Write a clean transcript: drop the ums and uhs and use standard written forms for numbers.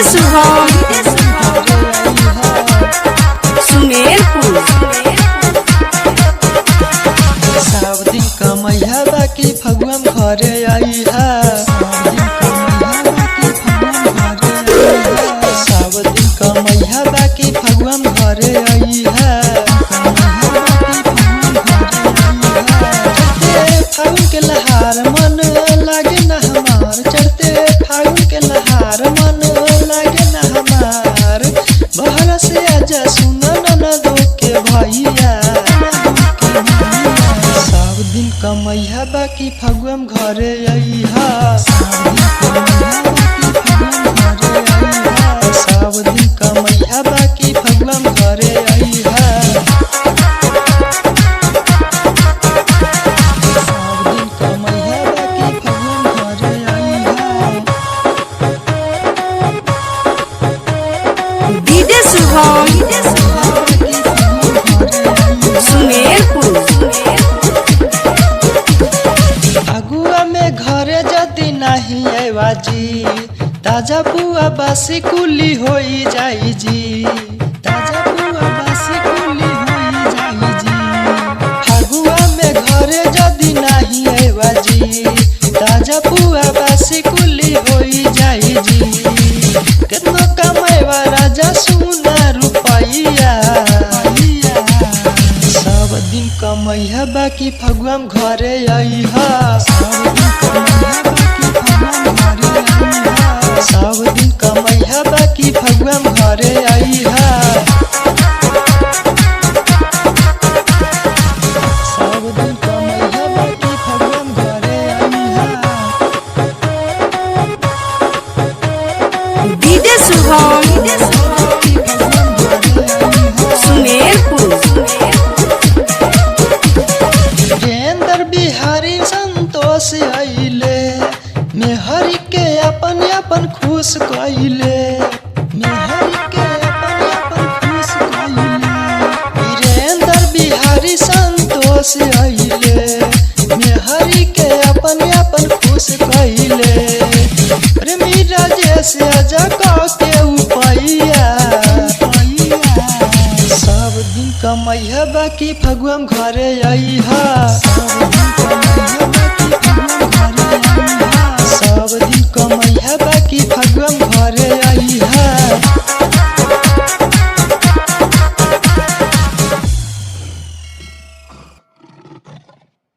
शुभम सुमेरपुर। सब दिन कमैया बाकी फगुआ में घरे आई है। सब दिन कमैया बाकी फगुआ में घरे आई है। फागुन के लहार मन लागे न हमार, चढ़ते फागुन के लहार मन लागे न हमार। बहरा से आजा सुना ननदो के भैया। सब दिन कमैया बाकी फगुआ में घरे आई है। सब दिन कमैया बाकी फगुआ में घरे आई है। शुभम सुमेरपुर। फगुआ में घरे जदी नहीं आवाजी, ताजा पुआ बासी कुली होई जाई जी। ताजा पुआ बासी कुली होई जाई जी। फगुआ में घरे जदी नहीं आवाजी, ताजा पुआ बासी कुली होई जाई जी। कितना कमाएवा राजा सुना रुपैया। सब दिन कमैया बाकी फगुआ में घरे आई है। सब दिन कमैया बाकी फगुआ में घरे आई है। सब दिन कमैया बाकी फगुआ में घरे आई है। शुभम सुमेरपुर। वीरेंद्र बिहारी संतोष आइले, मेहरी के अपन अपन खुश कइले। मेहरी के अपन अपन खुश कइले। वीरेंद्र बिहारी संतोष आइले, मेहरी के अपन अपन खुश कइले। प्रेमी राजेश आजा के उपैया। सब दिन कमैया बाकी फगुआ में घरे आई है। सब दिन कमैया बाकी फगुआ में घरे आई है।